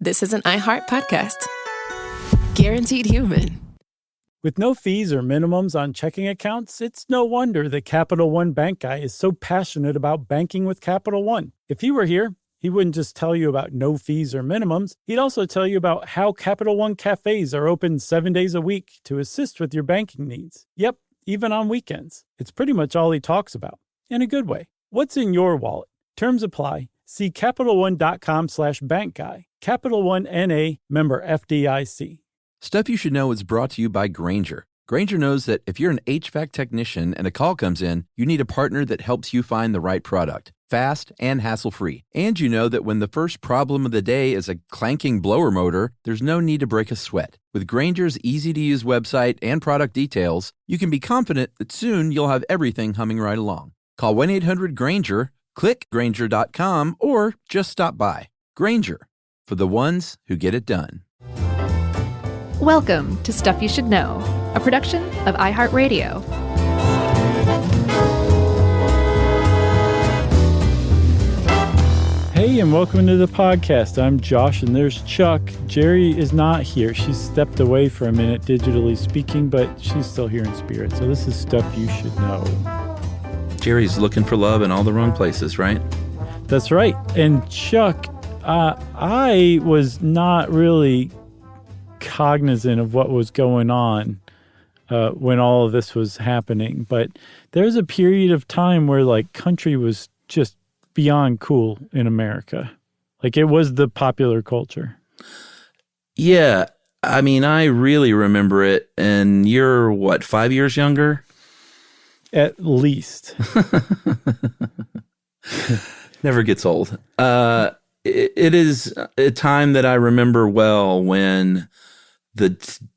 This is an iHeart podcast. Guaranteed human. With no fees or minimums on checking accounts, it's no wonder the Capital One Bank guy is so passionate about banking with Capital One. If he were here, he wouldn't just tell you about no fees or minimums. He'd also tell you about how Capital One cafes are open 7 days a week to assist with your banking needs. Yep, even on weekends. It's pretty much all he talks about, in a good way. What's in your wallet? Terms apply. See CapitalOne.com/bankguy. Capital One N.A., member FDIC. Stuff You Should Know is brought to you by Grainger. Grainger knows that if you're an HVAC technician and a call comes in, you need a partner that helps you find the right product, fast and hassle-free. And you know that when the first problem of the day is a clanking blower motor, there's no need to break a sweat. With Grainger's easy-to-use website and product details, you can be confident that soon you'll have everything humming right along. Call 1-800-GRAINGER, click Grainger.com, or just stop by. Grainger, for the ones who get it done. Welcome to Stuff You Should Know, a production of iHeartRadio. Hey, and welcome to the podcast. I'm Josh, and there's Chuck. Jerry is not here. She's stepped away for a minute, digitally speaking, but she's still here in spirit. So this is Stuff You Should Know. Jerry's looking for love in all the wrong places, right? That's right. And Chuck, I was not really cognizant of what was going on when all of this was happening, but there was a period of time where like country was just beyond cool in America. Like it was the popular culture. Yeah, I mean, I really remember it, and you're what, 5 years younger? At least. Never gets old. It is a time that I remember well when the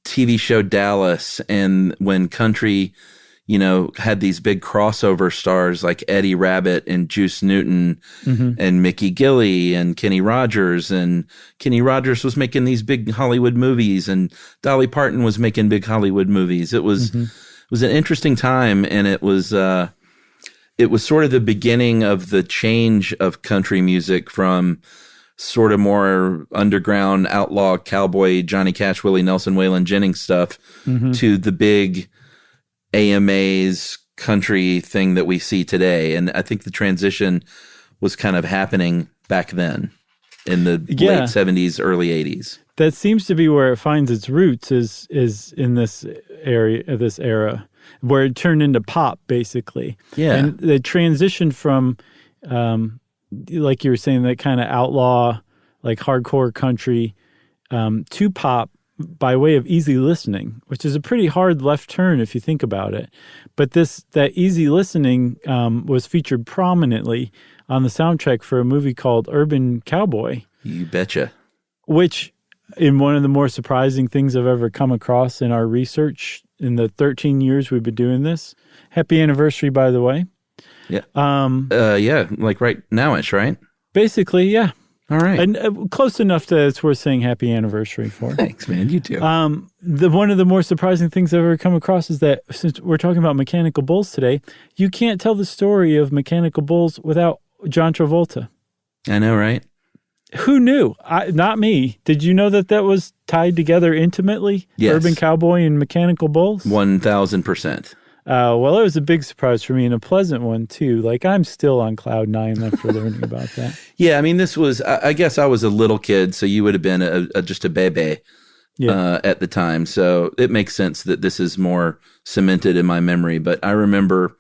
TV show Dallas and when country, you know, had these big crossover stars like Eddie Rabbitt and Juice Newton and Mickey Gilley and Kenny Rogers. And Kenny Rogers was making these big Hollywood movies and Dolly Parton was making big Hollywood movies. It was an interesting time, and it was sort of the beginning of the change of country music from sort of more underground, outlaw, cowboy, Johnny Cash, Willie Nelson, Waylon Jennings stuff to the big AMAs country thing that we see today. And I think the transition was kind of happening back then in the late 70s, early 80s. That seems to be where it finds its roots is in this era, where it turned into pop, basically. Yeah. And the transition from like you were saying, that kind of outlaw, like hardcore country, to pop by way of easy listening, which is a pretty hard left turn if you think about it. But that easy listening was featured prominently on the soundtrack for a movie called Urban Cowboy. You betcha. Which, in one of the more surprising things I've ever come across in our research in the 13 years we've been doing this. Happy anniversary, by the way. Yeah. Like right now-ish, right? Basically, yeah. All right. And close enough that it's worth saying happy anniversary for. Thanks, man. You too. One of the more surprising things I've ever come across is that since we're talking about Mechanical Bulls today, you can't tell the story of Mechanical Bulls without John Travolta. I know, right? Who knew? Not me. Did you know that was tied together intimately? Yes. Urban Cowboy and Mechanical Bulls? 1,000%. Well, it was a big surprise for me and a pleasant one, too. Like, I'm still on cloud nine after learning about that. Yeah, I mean, this was, I guess I was a little kid, so you would have been just a bebe at the time. So it makes sense that this is more cemented in my memory. But I remember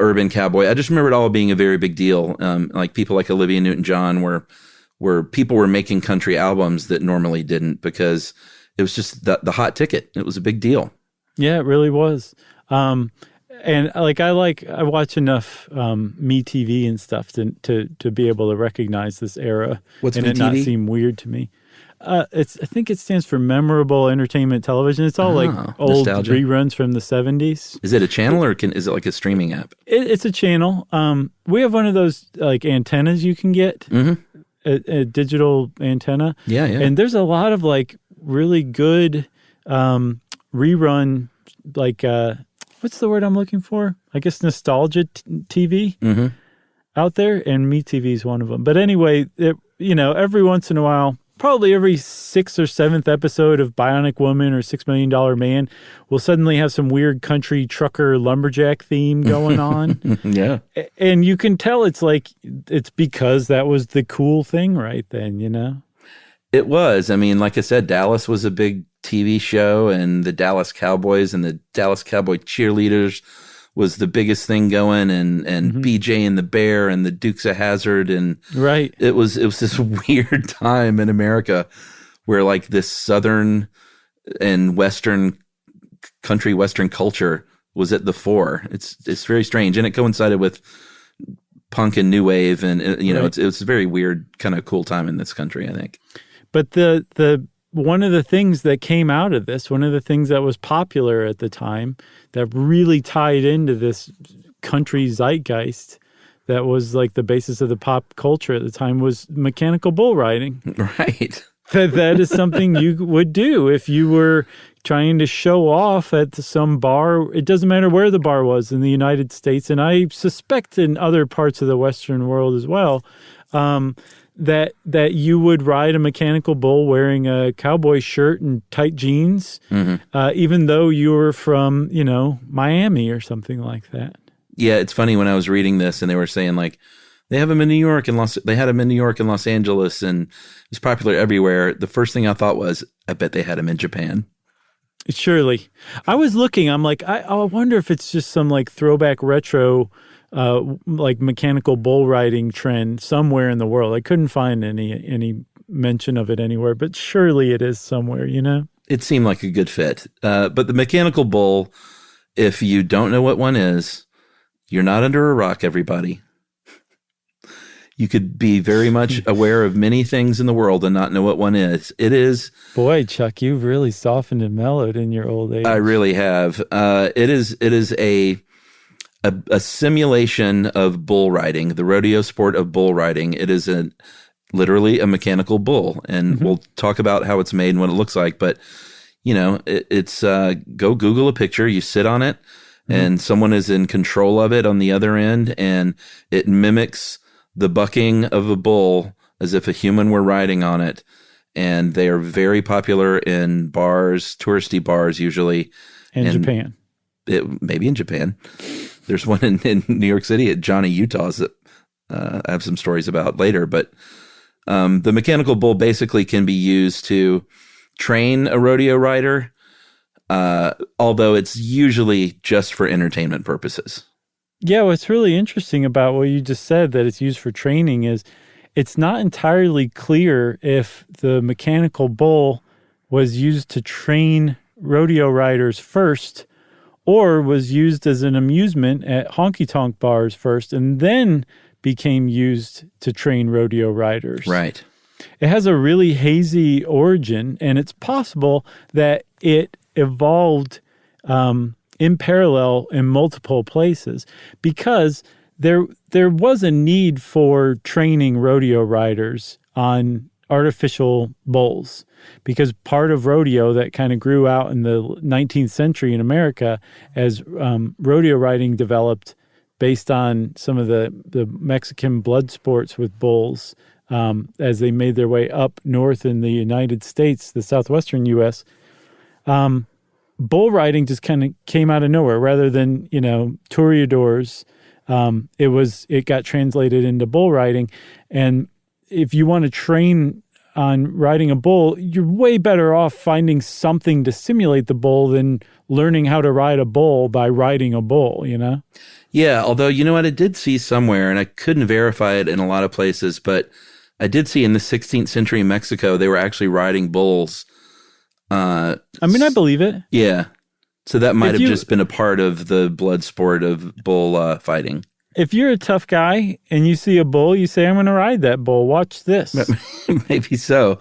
Urban Cowboy. I just remember it all being a very big deal. Like people like Olivia Newton-John where people were making country albums that normally didn't, because it was just the hot ticket. It was a big deal. Yeah, it really was. And I watch enough MeTV and stuff to be able to recognize this era. What's and MeTV? It not seem weird to me. I think it stands for Memorable Entertainment Television. It's all like old nostalgia. Reruns from the 70s. Is it a channel or is it like a streaming app? It's a channel. We have one of those like antennas you can get, a digital antenna. Yeah. And there's a lot of like really good rerun, like what's the word I'm looking for? I guess nostalgia TV out there, and MeTV is one of them. But anyway, every once in a while probably every sixth or seventh episode of Bionic Woman or $6 Million Man will suddenly have some weird country trucker lumberjack theme going on. Yeah. And you can tell it's because that was the cool thing right then, you know? It was. I mean, like I said, Dallas was a big TV show, and the Dallas Cowboys and the Dallas Cowboy cheerleaders was the biggest thing going, and BJ and the Bear and the Dukes of Hazzard, and right. It was this weird time in America where like this Southern and Western country Western culture was at the fore. It's very strange, and it coincided with punk and new wave, and it was a very weird kind of cool time in this country, I think. But the one of the things that came out of this, one of the things that was popular at the time that really tied into this country zeitgeist that was like the basis of the pop culture at the time was mechanical bull riding. Right. That is something you would do if you were trying to show off at some bar. It doesn't matter where the bar was in the United States, and I suspect in other parts of the Western world as well, that you would ride a mechanical bull wearing a cowboy shirt and tight jeans, even though you were from, Miami or something like that. Yeah, it's funny when I was reading this and they were saying like they have them in New York and they had them in New York and Los Angeles, and it's popular everywhere. The first thing I thought was, I bet they had them in Japan. Surely. I was looking, I'm like, I wonder if it's just some like throwback retro like mechanical bull riding trend somewhere in the world. I couldn't find any mention of it anywhere, but surely it is somewhere, It seemed like a good fit. But the mechanical bull, if you don't know what one is, you're not under a rock, everybody. You could be very much aware of many things in the world and not know what one is. It is... Boy, Chuck, you've really softened and mellowed in your old age. I really have. It is a simulation of bull riding, the rodeo sport of bull riding. It is literally a mechanical bull, and we'll talk about how it's made and what it looks like. But it's go Google a picture, you sit on it, and someone is in control of it on the other end, and it mimics the bucking of a bull as if a human were riding on it. And they are very popular in bars, touristy bars usually, and Japan. Maybe in Japan. There's one in New York City at Johnny Utah's that I have some stories about later. But the mechanical bull basically can be used to train a rodeo rider, although it's usually just for entertainment purposes. Yeah, what's really interesting about what you just said, that it's used for training, is it's not entirely clear if the mechanical bull was used to train rodeo riders first, or was used as an amusement at honky-tonk bars first, and then became used to train rodeo riders. Right. It has a really hazy origin, and it's possible that it evolved in parallel in multiple places, because there was a need for training rodeo riders on artificial bulls, because part of rodeo that kind of grew out in the 19th century in America as rodeo riding developed based on some of the Mexican blood sports with bulls as they made their way up north in the United States, the southwestern U.S. Bull riding just kind of came out of nowhere. Rather than, toreadors, it got translated into bull riding. And if you want to train on riding a bull, you're way better off finding something to simulate the bull than learning how to ride a bull by riding a bull, Yeah, although, you know what, I did see somewhere, and I couldn't verify it in a lot of places, but I did see in the 16th century Mexico, they were actually riding bulls. I believe it. Yeah. So that might have just been a part of the blood sport of bull fighting. If you're a tough guy and you see a bull, you say, I'm going to ride that bull. Watch this. Maybe so.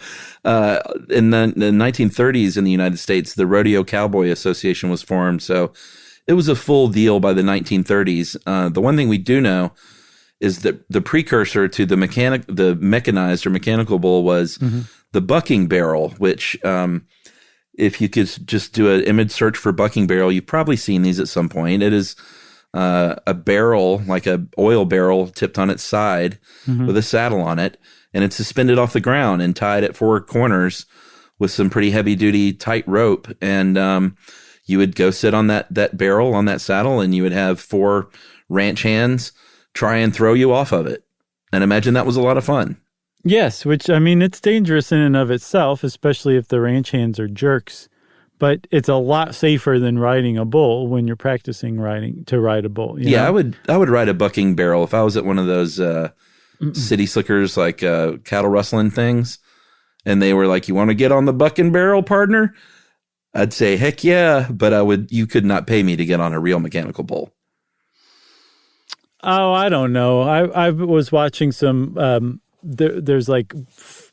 In the 1930s in the United States, the Rodeo Cowboy Association was formed. So it was a full deal by the 1930s. The one thing we do know is that the precursor to the mechanized or mechanical bull was the bucking barrel, which if you could just do an image search for bucking barrel, you've probably seen these at some point. It is a barrel, like a oil barrel tipped on its side with a saddle on it. and it's suspended off the ground and tied at 4 corners with some pretty heavy duty tight rope. And you would go sit on that barrel on that saddle, and you would have 4 ranch hands try and throw you off of it. And imagine that was a lot of fun. Yes, which, I mean, it's dangerous in and of itself, especially if the ranch hands are jerks. But it's a lot safer than riding a bull when you're practicing to ride a bull. You know? I would ride a bucking barrel if I was at one of those city slickers, like cattle rustling things, and they were like, "You want to get on the bucking barrel, partner?" I'd say, "Heck yeah!" But you could not pay me to get on a real mechanical bull. Oh, I don't know. I was watching some. There's like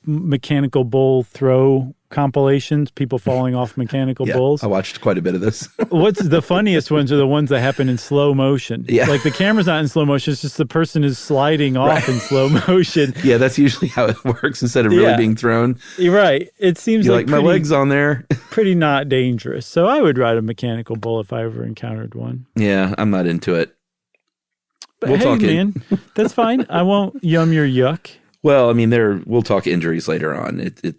mechanical bull throw compilations, people falling off mechanical bulls. I watched quite a bit of this. What's the funniest ones are the ones that happen in slow motion. Yeah. Like the camera's not in slow motion, it's just the person is sliding off in slow motion. Yeah, that's usually how it works instead of really being thrown. You're right. It seems You're like my leg's on there. Pretty not dangerous. So I would ride a mechanical bull if I ever encountered one. Yeah, I'm not into it. But we'll talk man, that's fine. I won't yum your yuck. Well, I mean, we'll talk injuries later on. It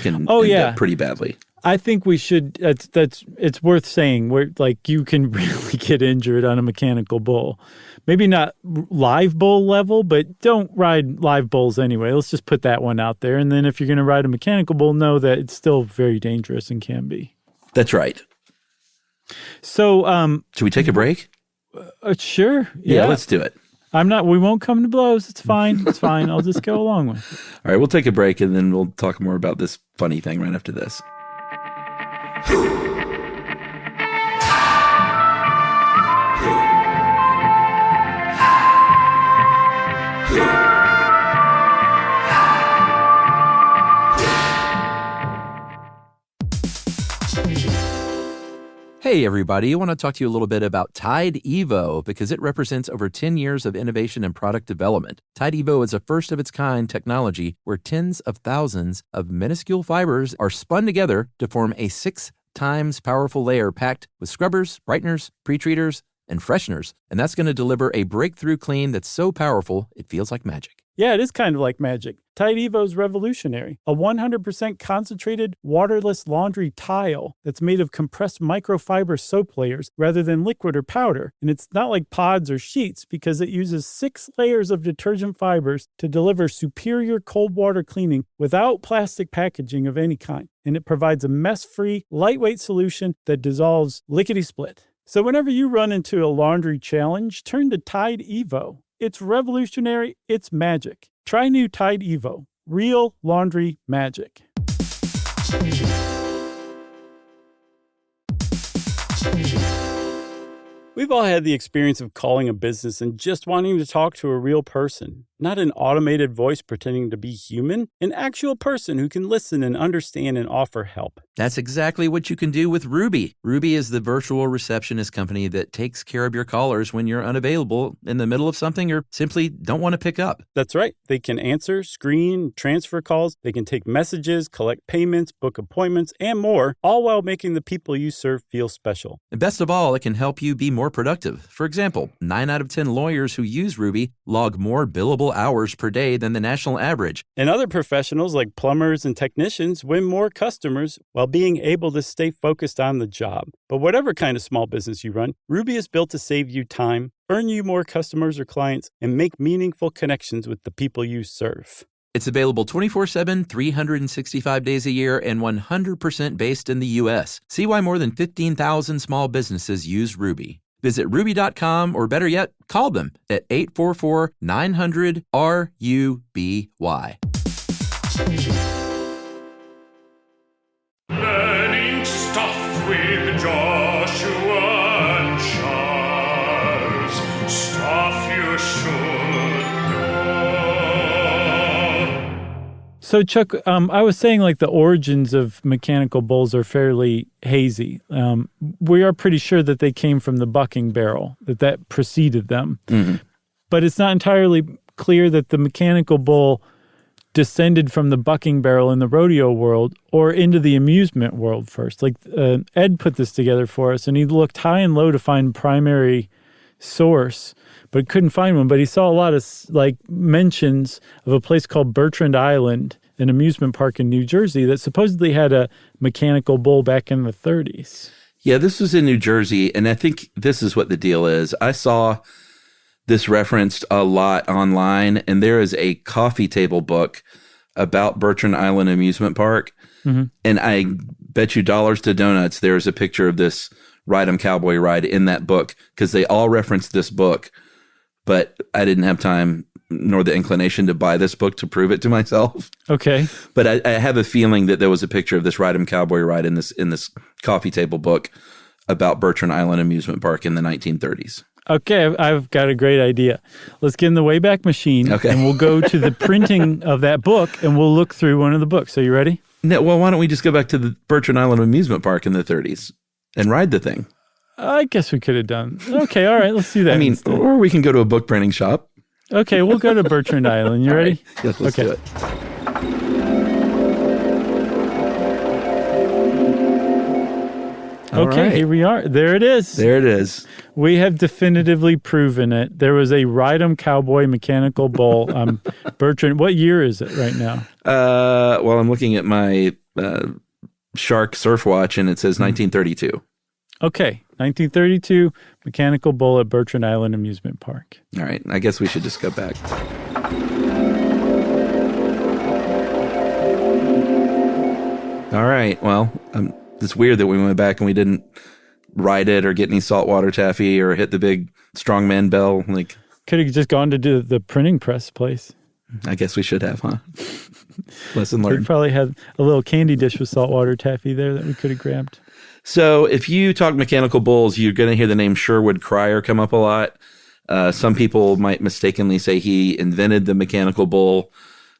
can end up pretty badly. I think we should. It's worth saying. Where like you can really get injured on a mechanical bull. Maybe not live bull level, but don't ride live bulls anyway. Let's just put that one out there. And then if you're going to ride a mechanical bull, know that it's still very dangerous and can be. That's right. So, should we take a break? Sure. Yeah, let's do it. We won't come to blows. It's fine. It's fine. I'll just go along with it. All right, we'll take a break and then we'll talk more about this funny thing right after this. Hey everybody, I want to talk to you a little bit about Tide Evo because it represents over 10 years of innovation and product development. Tide Evo is a first-of-its-kind technology where tens of thousands of minuscule fibers are spun together to form a 6 times powerful layer packed with scrubbers, brighteners, pre-treaters, and fresheners. And that's going to deliver a breakthrough clean that's so powerful it feels like magic. Yeah, it is kind of like magic. Tide Evo is revolutionary. A 100% concentrated, waterless laundry tile that's made of compressed microfiber soap layers rather than liquid or powder. And it's not like pods or sheets because it uses 6 layers of detergent fibers to deliver superior cold water cleaning without plastic packaging of any kind. And it provides a mess-free, lightweight solution that dissolves lickety-split. So whenever you run into a laundry challenge, turn to Tide Evo. It's revolutionary. It's magic. Try new Tide Evo. Real laundry magic. We've all had the experience of calling a business and just wanting to talk to a real person. Not an automated voice pretending to be human, an actual person who can listen and understand and offer help. That's exactly what you can do with Ruby. Ruby is the virtual receptionist company that takes care of your callers when you're unavailable in the middle of something or simply don't want to pick up. That's right. They can answer, screen, transfer calls. They can take messages, collect payments, book appointments, and more, all while making the people you serve feel special. And best of all, it can help you be more productive. For example, 9 out of 10 lawyers who use Ruby log more billable hours per day than the national average. And other professionals like plumbers and technicians win more customers while being able to stay focused on the job. But whatever kind of small business you run, Ruby is built to save you time, earn you more customers or clients, and make meaningful connections with the people you serve. It's available 24/7, 365 days a year, and 100% based in the U.S. See why more than 15,000 small businesses use Ruby. Visit ruby.com or better yet, call them at 844-900-RUBY. Learning stuff with Joshua and Charles. Stuff you should know. So, Chuck, I was saying like the origins of mechanical bulls are fairly hazy. We are pretty sure that they came from the bucking barrel, that preceded them. Mm-hmm. But it's not entirely clear that the mechanical bull descended from the bucking barrel in the rodeo world or into the amusement world first. Like Ed put this together for us, and he looked high and low to find primary source. but couldn't find one. But he saw a lot of like mentions of a place called Bertrand Island, an amusement park in New Jersey that supposedly had a mechanical bull back in the 30s. Yeah, this was in New Jersey, and I think this is what the deal is. I saw this referenced a lot online, and there is a coffee table book about Bertrand Island Amusement Park, and I bet you dollars to donuts there's a picture of this Ride 'em Cowboy ride in that book, because they all referenced this book, but I didn't have time nor the inclination to buy this book to prove it to myself. Okay. But I have a feeling that there was a picture of this Ride 'em Cowboy ride in this coffee table book about Bertrand Island Amusement Park in the 1930s. Okay, I've got a great idea. Let's get in the Wayback Machine, and we'll go to the printing of that book, and we'll look through one of the books. Are you ready? No, well, why don't we just go back to the Bertrand Island Amusement Park in the 30s and ride the thing? I guess we could have done. Okay, all right, let's do that. I mean, instead. or we can go to a book printing shop. Okay, we'll go to Bertrand Island. You ready? Right. Yeah, let's do it. Okay, Here we are. There it is. There it is. We have definitively proven it. There was a Ride 'em Cowboy mechanical bull. Bertrand, what year is it right now? Well, I'm looking at my Shark surf watch, and it says 1932. Okay, 1932, mechanical bull at Bertrand Island Amusement Park. All right, I guess we should just go back. All right, well, it's weird that we went back and we didn't ride it or get any saltwater taffy or hit the big strongman bell. Like, could have just gone to do the printing press place. I guess we should have, huh? Lesson learned. We probably had a little candy dish with saltwater taffy there that we could have grabbed. So if you talk mechanical bulls, you're going to hear the name Sherwood Cryer come up a lot. Some people might mistakenly say he invented the mechanical bull.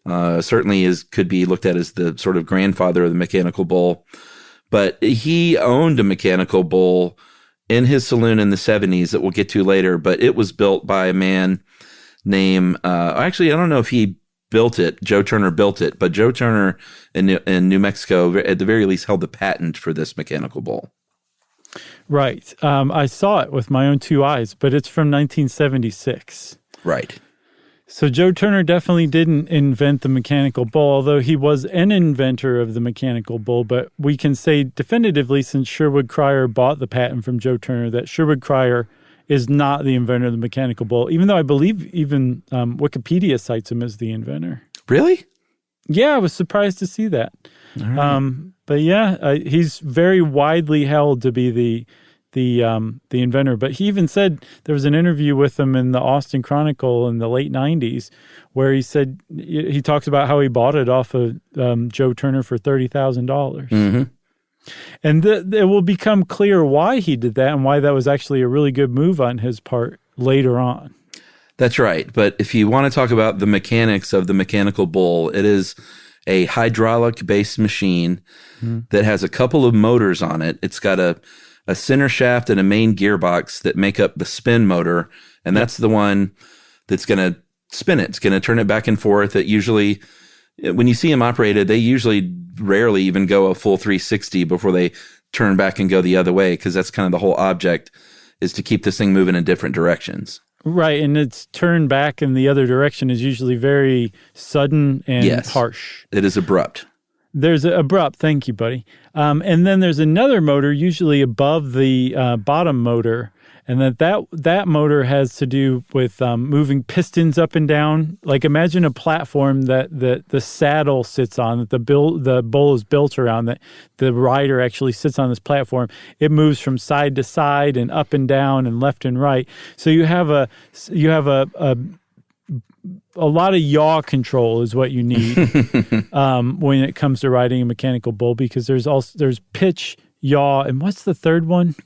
Certainly could be looked at as the sort of grandfather of the mechanical bull. But he owned a mechanical bull in his saloon in the 70s that we'll get to later. But it was built by a man named, actually, I don't know if he built it. Joe Turner built it, but Joe Turner in New Mexico, at the very least, held the patent for this mechanical bull. Right. I saw it with my own two eyes, but it's from 1976. Right. So Joe Turner definitely didn't invent the mechanical bull, although he was an inventor of the mechanical bull. But we can say definitively, since Sherwood Cryer bought the patent from Joe Turner, that Sherwood Cryer is not the inventor of the mechanical bull, even though I believe even Wikipedia cites him as the inventor. Really? Yeah, I was surprised to see that. Right. But yeah, he's very widely held to be the inventor. But he even said there was an interview with him in the Austin Chronicle in the late 90s where he said he talks about how he bought it off of Joe Turner for $30,000. Mm-hmm. And it will become clear why he did that and why that was actually a really good move on his part later on. That's right. But if you want to talk about the mechanics of the mechanical bull, it is a hydraulic-based machine that has a couple of motors on it. It's got a center shaft and a main gearbox that make up the spin motor, and that's the one that's going to spin it. It's going to turn it back and forth. It usually, when you see them operated, they usually rarely even go a full 360 before they turn back and go the other way, because that's kind of the whole object, is to keep this thing moving in different directions. Right, and its turn back in the other direction is usually very sudden and harsh. It is abrupt. There's abrupt, thank you, buddy. And then there's another motor, usually above the bottom motor, and that motor has to do with moving pistons up and down. Like imagine a platform that the saddle sits on, that the bull is built around, that the rider actually sits on this platform. It moves from side to side and up and down and left and right. So you have a lot of yaw control is what you need when it comes to riding a mechanical bull, because there's pitch, yaw, and what's the third one?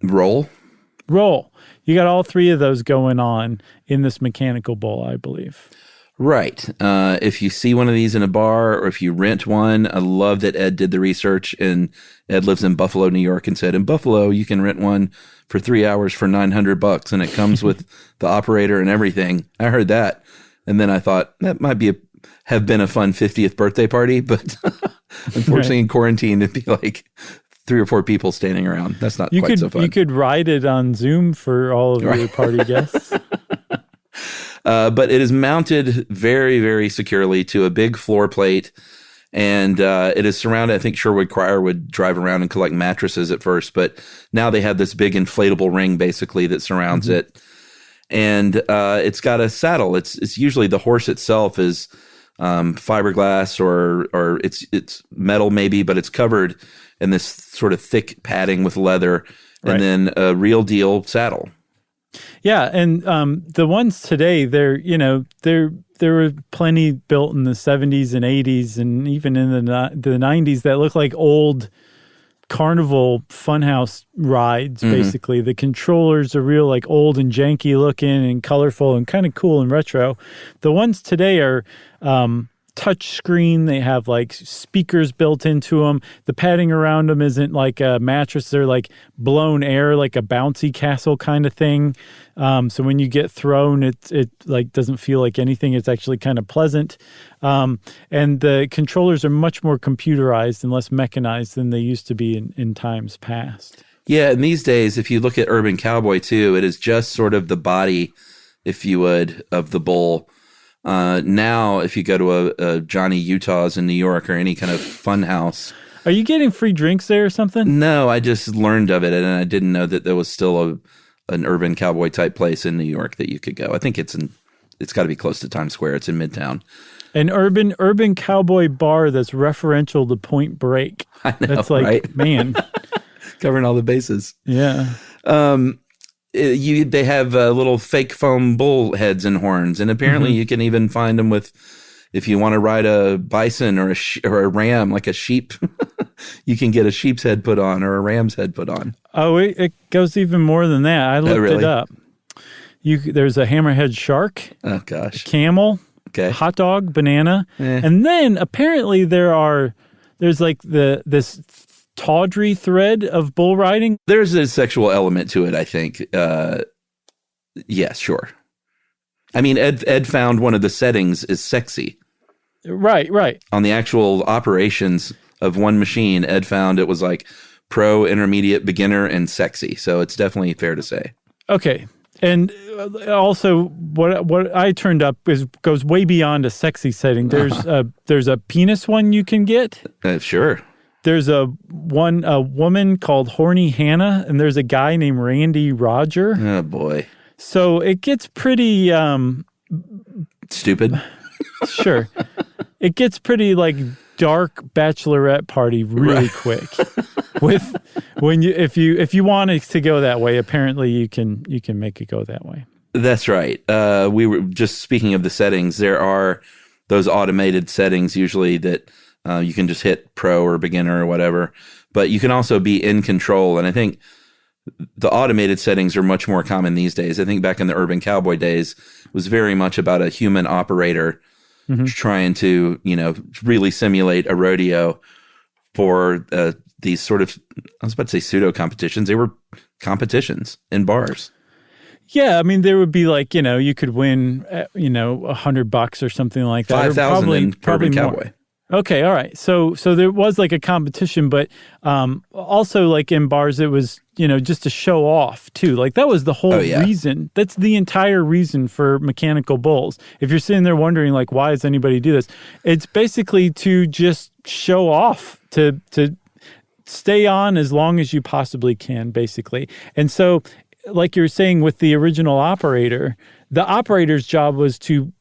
Roll. You got all three of those going on in this mechanical bull, I believe. Right. If you see one of these in a bar or if you rent one, I love that Ed did the research, and Ed lives in Buffalo, New York, and said in Buffalo you can rent one for 3 hours for $900 and it comes with the operator and everything. I heard that. And then I thought that might have been a fun 50th birthday party, but unfortunately in quarantine it'd be like 3 or 4 people standing around. That's not so fun. You could ride it on Zoom for all of your party guests. But it is mounted very, very securely to a big floor plate. And it is surrounded. I think Sherwood Crier would drive around and collect mattresses at first, but now they have this big inflatable ring basically that surrounds it. And it's got a saddle. It's usually the horse itself is fiberglass or it's metal maybe, but it's covered in this sort of thick padding with leather, and then a real deal saddle. Yeah, and the ones today, there were plenty built in the 70s and 80s and even in the 90s that look like old carnival funhouse rides, basically. The controllers are real like old and janky looking and colorful and kind of cool and retro. The ones today are touch screen. They have like speakers built into them. The padding around them isn't like a mattress. They're like blown air, like a bouncy castle kind of thing. So when you get thrown, it like doesn't feel like anything. It's actually kind of pleasant. And the controllers are much more computerized and less mechanized than they used to be in times past. Yeah, and these days, if you look at Urban Cowboy too, it is just sort of the body, if you would, of the bull. Now, if you go to a Johnny Utah's in New York or any kind of fun house. Are you getting free drinks there or something? No, I just learned of it, and I didn't know that there was still an Urban Cowboy type place in New York that you could go. I think it's got to be close to Times Square. It's in Midtown. An urban cowboy bar that's referential to Point Break. I know, that's like, right? Man. Covering all the bases. Yeah. They have little fake foam bull heads and horns, and apparently you can even find them with, if you want to ride a bison or a ram, like a sheep, you can get a sheep's head put on or a ram's head put on. Oh, it goes even more than that. I looked it up. There's a hammerhead shark. Oh gosh. Camel. Okay. Hot dog, banana, and then apparently there's like this tawdry thread of bull riding. There's a sexual element to it, I think. Yes, sure. I mean, Ed found one of the settings is sexy. Right. On the actual operations of one machine, Ed found it was like pro, intermediate, beginner, and sexy. So it's definitely fair to say. Okay. And also, what I turned up goes way beyond a sexy setting. There's a penis one you can get. Sure. There's a woman called Horny Hannah, and there's a guy named Randy Roger. Oh boy! So it gets pretty stupid. Sure, it gets pretty like dark bachelorette party really quick. If you want it to go that way, apparently you can make it go that way. That's right. We were just speaking of the settings. There are those automated settings usually that you can just hit pro or beginner or whatever, but you can also be in control. And I think the automated settings are much more common these days. I think back in the Urban Cowboy days, it was very much about a human operator trying to, really simulate a rodeo for these sort of, I was about to say pseudo competitions. They were competitions in bars. Yeah, I mean, there would be like, you could win, $100 or something like that. 5,000 in Urban Cowboy. Okay, all right. So there was like a competition, but also like in bars, it was, just to show off too. Like that was the whole reason. That's the entire reason for mechanical bulls. If you're sitting there wondering like, why does anybody do this? It's basically to just show off, to stay on as long as you possibly can, basically. And so, like you're saying with the original operator, the operator's job was to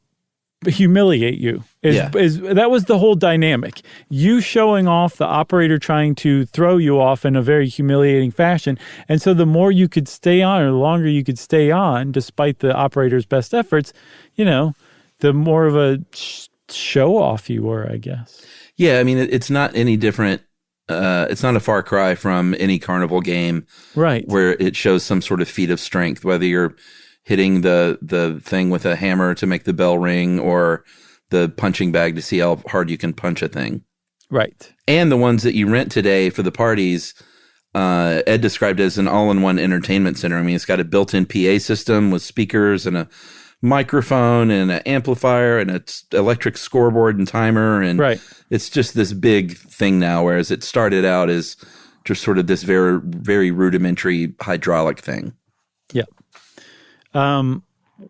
humiliate you. That was the whole dynamic. You showing off, the operator trying to throw you off in a very humiliating fashion. And so the more you could stay on, or the longer you could stay on, despite the operator's best efforts, the more of a show off you were, I guess. Yeah, I mean, it's not any different. It's not a far cry from any carnival game, right? Where it shows some sort of feat of strength, whether you're hitting the thing with a hammer to make the bell ring, or the punching bag to see how hard you can punch a thing. Right. And the ones that you rent today for the parties, Ed described as an all-in-one entertainment center. I mean, it's got a built-in PA system with speakers and a microphone and an amplifier and an electric scoreboard and timer. And it's just this big thing now, whereas it started out as just sort of this very, very rudimentary hydraulic thing. Yeah.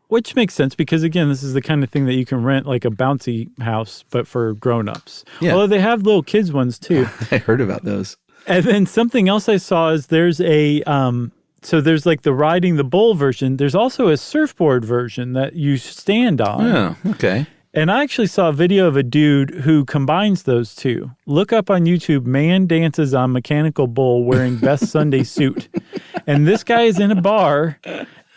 Which makes sense because, again, this is the kind of thing that you can rent like a bouncy house, but for grown-ups. Yeah. Although they have little kids ones too. I heard about those. And then something else I saw is there's a so there's like the riding the bull version. There's also a surfboard version that you stand on. Oh, okay. And I actually saw a video of a dude who combines those two. Look up on YouTube, man dances on mechanical bull wearing best Sunday suit. And this guy is in a bar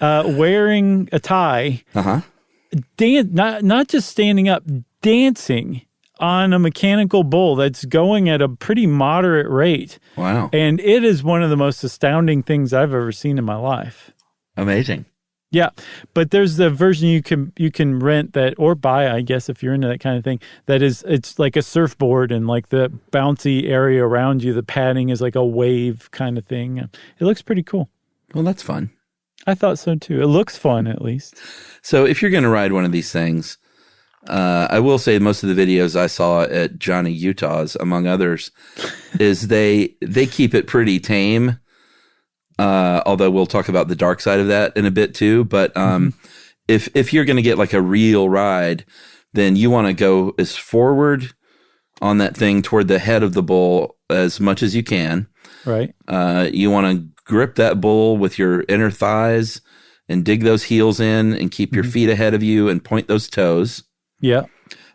wearing a tie, not just standing up, dancing on a mechanical bull that's going at a pretty moderate rate. Wow. And it is one of the most astounding things I've ever seen in my life. Amazing. Yeah, but there's the version you can rent that or buy, I guess, if you're into that kind of thing. It's like a surfboard and like the bouncy area around you. The padding is like a wave kind of thing. It looks pretty cool. Well, that's fun. I thought so too. It looks fun, at least. So if you're going to ride one of these things, I will say most of the videos I saw at Johnny Utah's, among others, is they keep it pretty tame. Although we'll talk about the dark side of that in a bit too. But if you're going to get like a real ride, then you want to go as forward on that thing toward the head of the bull as much as you can. Right. You want to grip that bull with your inner thighs and dig those heels in and keep your feet ahead of you and point those toes. Yeah.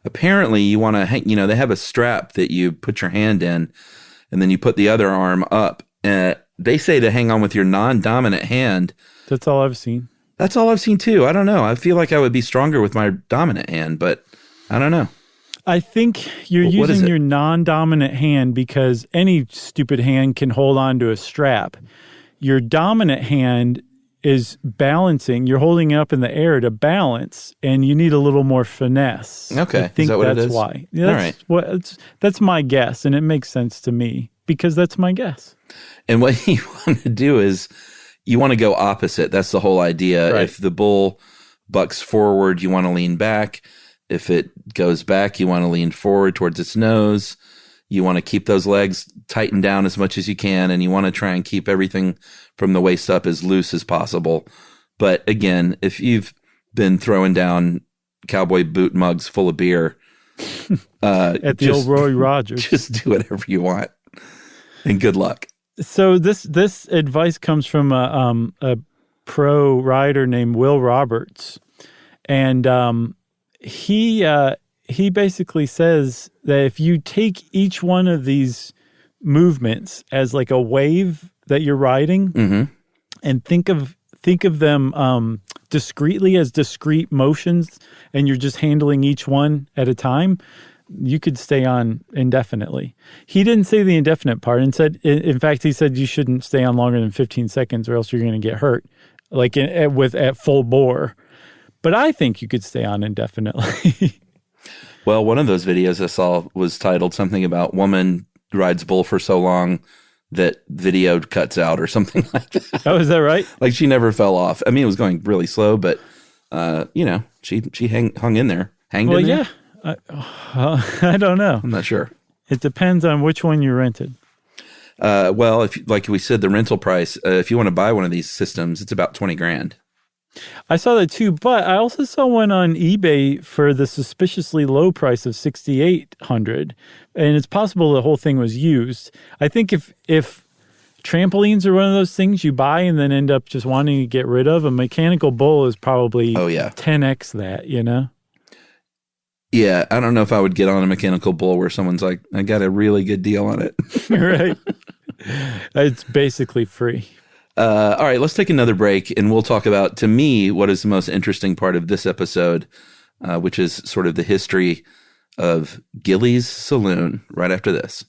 Apparently you want to hang, they have a strap that you put your hand in and then you put the other arm up. They say to hang on with your non-dominant hand. That's all I've seen. That's all I've seen too. I don't know. I feel like I would be stronger with my dominant hand, but I don't know. I think you're using your non-dominant hand because any stupid hand can hold on to a strap. Your dominant hand is balancing. You're holding it up in the air to balance, and you need a little more finesse. Okay. I think is that what that's it is? why. Yeah, that's my guess, and it makes sense to me because that's my guess. And what you want to do is you want to go opposite. That's the whole idea. Right. If the bull bucks forward, you want to lean back. If it goes back, you want to lean forward towards its nose. You want to keep those legs tightened down as much as you can, and you want to try and keep everything from the waist up as loose as possible. But again, if you've been throwing down cowboy boot mugs full of beer at the old Roy Rogers, just do whatever you want, and good luck. So this advice comes from a pro rider named Will Roberts, and he basically says that if you take each one of these movements as like a wave that you're riding, and think of them discreetly as discrete motions, and you're just handling each one at a time, you could stay on indefinitely. He didn't say the indefinite part and said, in fact, he said you shouldn't stay on longer than 15 seconds or else you're going to get hurt, like at full bore. But I think you could stay on indefinitely. Well, one of those videos I saw was titled something about woman rides bull for so long that video cuts out or something like that. Oh, is that right? Like she never fell off. I mean, it was going really slow, but she hung in there. Hanged in there? Yeah. I don't know. I'm not sure. It depends on which one you rented. Well, if like we said, the rental price, if you want to buy one of these systems, it's about $20,000. I saw that too, but I also saw one on eBay for the suspiciously low price of $6,800, and it's possible the whole thing was used. I think if trampolines are one of those things you buy and then end up just wanting to get rid of, a mechanical bull is probably 10x that, Yeah, I don't know if I would get on a mechanical bull where someone's like, I got a really good deal on it. Right. It's basically free. All right, let's take another break and we'll talk about, to me, what is the most interesting part of this episode, which is sort of the history of Gilley's Saloon right after this.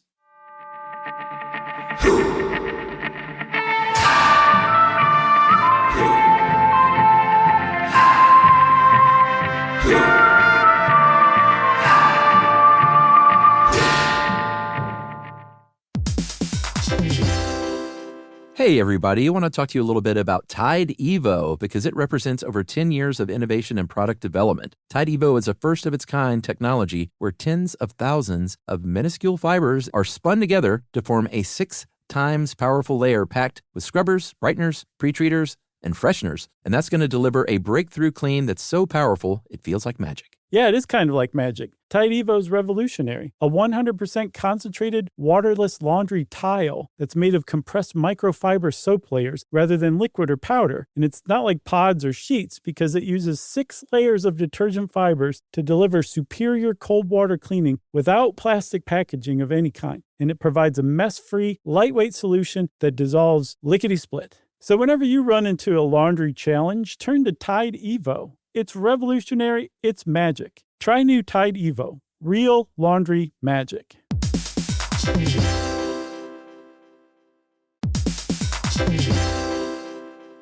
Hey, everybody. I want to talk to you a little bit about Tide Evo because it represents over 10 years of innovation and product development. Tide Evo is a first-of-its-kind technology where tens of thousands of minuscule fibers are spun together to form a 6 times powerful layer packed with scrubbers, brighteners, pretreaters, and fresheners, and that's going to deliver a breakthrough clean that's so powerful it feels like magic. Yeah, it is kind of like magic. Tide Evo is revolutionary. A 100% concentrated waterless laundry tile that's made of compressed microfiber soap layers rather than liquid or powder. And it's not like pods or sheets because it uses 6 layers of detergent fibers to deliver superior cold water cleaning without plastic packaging of any kind. And it provides a mess-free, lightweight solution that dissolves lickety-split. So whenever you run into a laundry challenge, turn to Tide Evo. It's revolutionary. It's magic. Try new Tide Evo. Real laundry magic.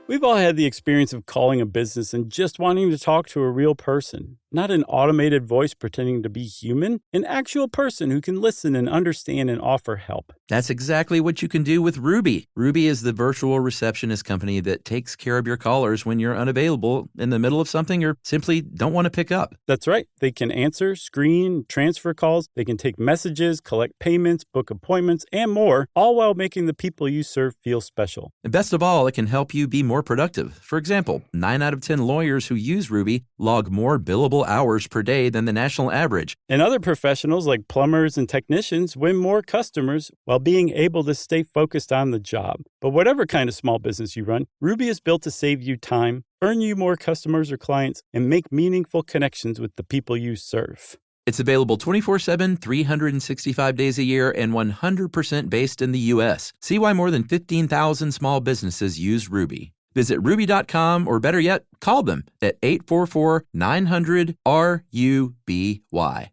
We've all had the experience of calling a business and just wanting to talk to a real person. Not an automated voice pretending to be human, an actual person who can listen and understand and offer help. That's exactly what you can do with Ruby. Ruby is the virtual receptionist company that takes care of your callers when you're unavailable in the middle of something or simply don't want to pick up. That's right. They can answer, screen, transfer calls. They can take messages, collect payments, book appointments, and more, all while making the people you serve feel special. And best of all, it can help you be more productive. For example, 9 out of 10 lawyers who use Ruby log more billable hours per day than the national average. And other professionals like plumbers and technicians win more customers while being able to stay focused on the job. But whatever kind of small business you run, Ruby is built to save you time, earn you more customers or clients, and make meaningful connections with the people you serve. It's available 24/7, 365 days a year, and 100% based in the U.S. See why more than 15,000 small businesses use Ruby. Visit ruby.com, or better yet, call them at 844-900-RUBY.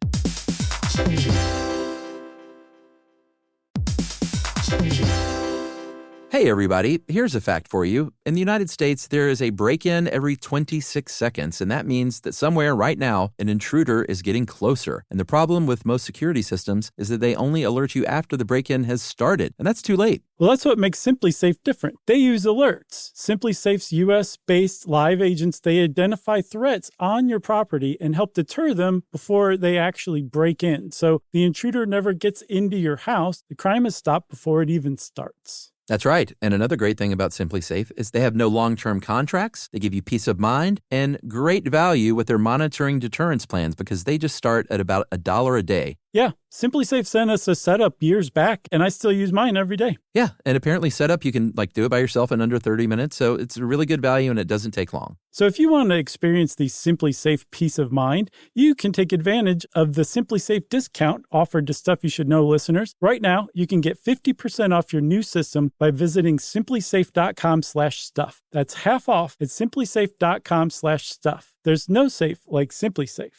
Hey everybody, here's a fact for you. In the United States, there is a break-in every 26 seconds, and that means that somewhere right now, an intruder is getting closer. And the problem with most security systems is that they only alert you after the break-in has started, and that's too late. Well, that's what makes SimpliSafe different. They use alerts. SimpliSafe's U.S.-based live agents, they identify threats on your property and help deter them before they actually break in. So the intruder never gets into your house. The crime is stopped before it even starts. That's right. And another great thing about SimpliSafe is they have no long-term contracts. They give you peace of mind and great value with their monitoring deterrence plans because they just start at about $1 a day. Yeah, SimpliSafe sent us a setup years back, and I still use mine every day. Yeah, and apparently setup, you can do it by yourself in under 30 minutes, so it's a really good value and it doesn't take long. So if you want to experience the SimpliSafe peace of mind, you can take advantage of the SimpliSafe discount offered to Stuff You Should Know listeners. Right now, you can get 50% off your new system by visiting simplisafe.com/stuff. That's half off at simplisafe.com/stuff. There's no safe like SimpliSafe.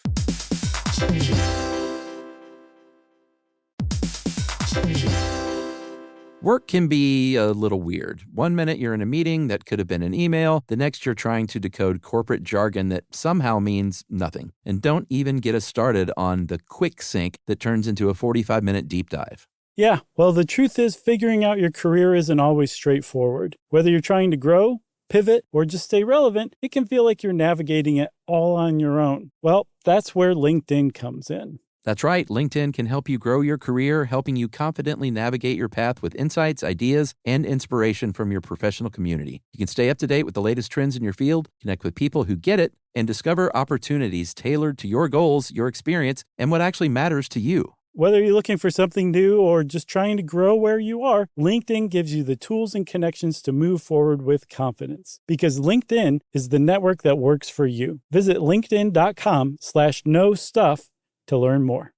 Work can be a little weird. One minute you're in a meeting that could have been an email. The next you're trying to decode corporate jargon that somehow means nothing. And don't even get us started on the quick sync that turns into a 45-minute deep dive. Yeah, well, the truth is figuring out your career isn't always straightforward. Whether you're trying to grow, pivot, or just stay relevant, it can feel like you're navigating it all on your own. Well, that's where LinkedIn comes in. That's right. LinkedIn can help you grow your career, helping you confidently navigate your path with insights, ideas, and inspiration from your professional community. You can stay up to date with the latest trends in your field, connect with people who get it, and discover opportunities tailored to your goals, your experience, and what actually matters to you. Whether you're looking for something new or just trying to grow where you are, LinkedIn gives you the tools and connections to move forward with confidence. Because LinkedIn is the network that works for you. Visit linkedin.com/knowstuff to learn more.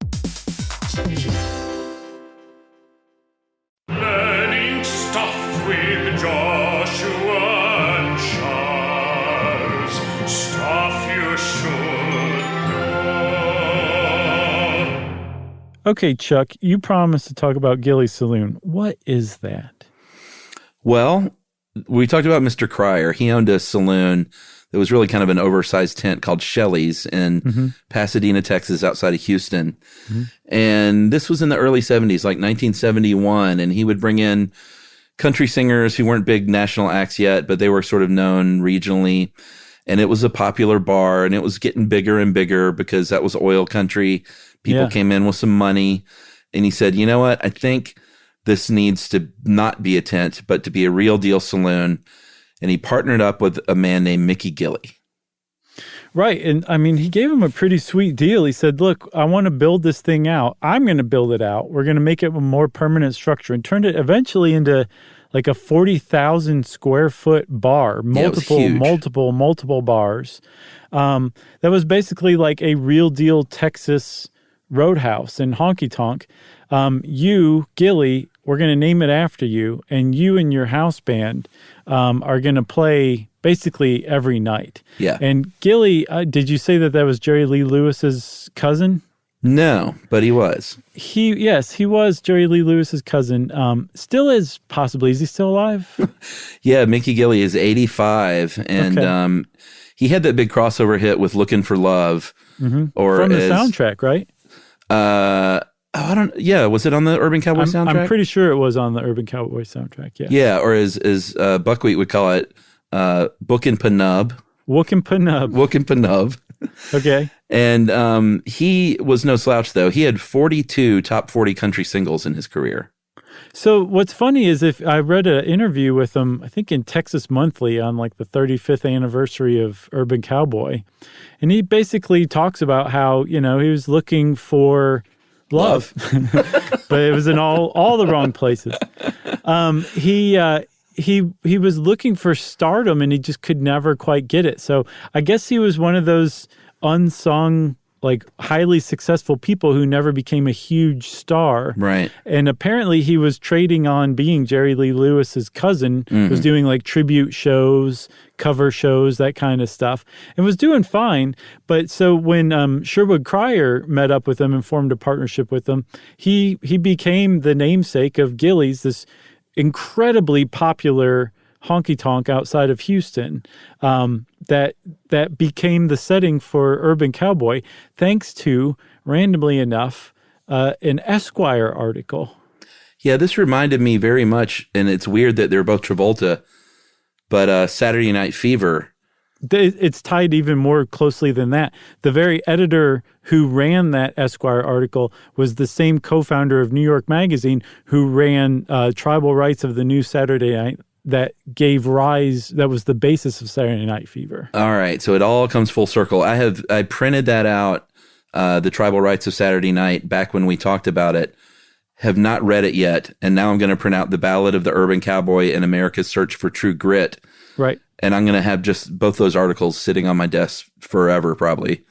Learning stuff with Joshua and Charles. Stuff you should know. Okay, Chuck, you promised to talk about Gilly's Saloon. What is that? Well, we talked about Mr. Cryer. He owned a saloon that was really kind of an oversized tent called Shelley's in Pasadena, Texas, outside of Houston. And this was in the early 70s, like 1971. And he would bring in country singers who weren't big national acts yet, but they were sort of known regionally. And it was a popular bar, and it was getting bigger and bigger because that was oil country. People came in with some money. And he said, you know what? I think this needs to not be a tent, but to be a real deal saloon. and he partnered up with a man named Mickey Gilley. Right. And I mean, he gave him a pretty sweet deal. He said, look, I want to build this thing out. I'm going to build it out. We're going to make it a more permanent structure, and turned it eventually into like a 40,000 square foot bar, multiple bars. That was basically like a real deal Texas roadhouse and honky tonk. You, Gilley, we're going to name it after you, and you and your house band are going to play basically every night. Yeah. And Gilley, did you say that was Jerry Lee Lewis's cousin? No, but he was. Yes, he was Jerry Lee Lewis's cousin. Still is, possibly. Is he still alive? Yeah, Mickey Gilley is 85, and he had that big crossover hit with "Looking for Love," or from the soundtrack, right? I don't. Yeah, was it on the Urban Cowboy soundtrack? I'm pretty sure it was on the Urban Cowboy soundtrack. Yeah. Yeah, or as Buckwheat would call it, Bookin' Panub. Wookin' Panub. Okay. And he was no slouch, though. He had 42 top 40 country singles in his career. So what's funny is, if I read an interview with him, I think in Texas Monthly on like the 35th anniversary of Urban Cowboy, and he basically talks about how, he was looking for love. But it was in all the wrong places. He was looking for stardom, and he just could never quite get it. So I guess he was one of those unsung, like highly successful people who never became a huge star. Right. And apparently he was trading on being Jerry Lee Lewis's cousin, was doing like tribute shows, cover shows, that kind of stuff, and was doing fine. But so when Sherwood Cryer met up with him and formed a partnership with him, he became the namesake of Gilley's, this incredibly popular honky tonk outside of Houston, that became the setting for Urban Cowboy, thanks to, randomly enough, an Esquire article. Yeah, this reminded me very much, and it's weird that they're both Travolta, but Saturday Night Fever. It's tied even more closely than that. The very editor who ran that Esquire article was the same co-founder of New York Magazine who ran Tribal Rights of the New Saturday Night, that was the basis of Saturday Night Fever. All right, so it all comes full circle. I printed that out, the Tribal Rights of Saturday Night, back when we talked about it. Have not read it yet, and now I'm going to print out The Ballad of the Urban Cowboy and America's Search for True Grit. Right. And I'm going to have just both those articles sitting on my desk forever, probably.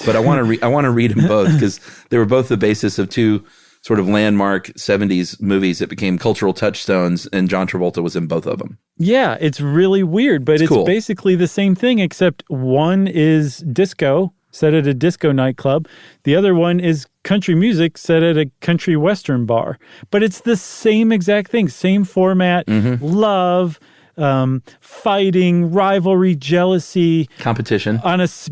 But I want to read them both, because they were both the basis of two sort of landmark 70s movies that became cultural touchstones, and John Travolta was in both of them. Yeah, it's really weird, but it's cool. Basically the same thing, except one is disco, set at a disco nightclub. The other one is country music, set at a country western bar. But it's the same exact thing, same format, love, fighting, rivalry, jealousy, competition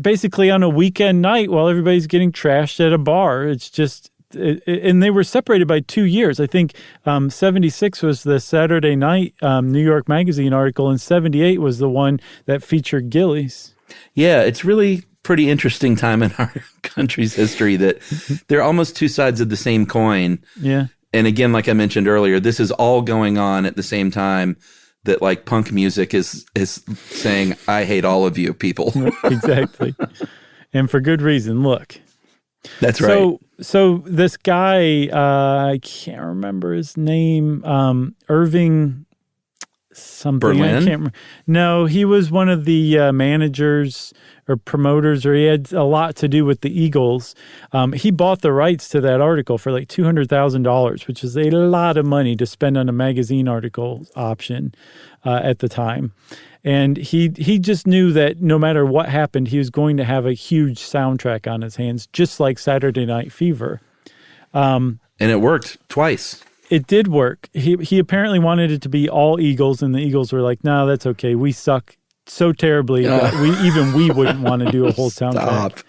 basically on a weekend night while everybody's getting trashed at a bar. It's just, and they were separated by 2 years. I think 76 was the Saturday Night New York Magazine article, and 78 was the one that featured Gilley's. Yeah, it's really pretty interesting time in our country's history that they're almost two sides of the same coin. Yeah. And again, like I mentioned earlier, this is all going on at the same time that like punk music is saying, I hate all of you people. Exactly. And for good reason. Look. That's right. So this guy, I can't remember his name, Irving something. Berlin? I can't remember. No, he was one of the managers or promoters, or he had a lot to do with the Eagles. He bought the rights to that article for like $200,000, which is a lot of money to spend on a magazine article option at the time. And he just knew that no matter what happened, he was going to have a huge soundtrack on his hands, just like Saturday Night Fever. And it worked twice. It did work. He apparently wanted it to be all Eagles, and the Eagles were like, no, that's okay. We suck so terribly that we wouldn't want to do a whole soundtrack.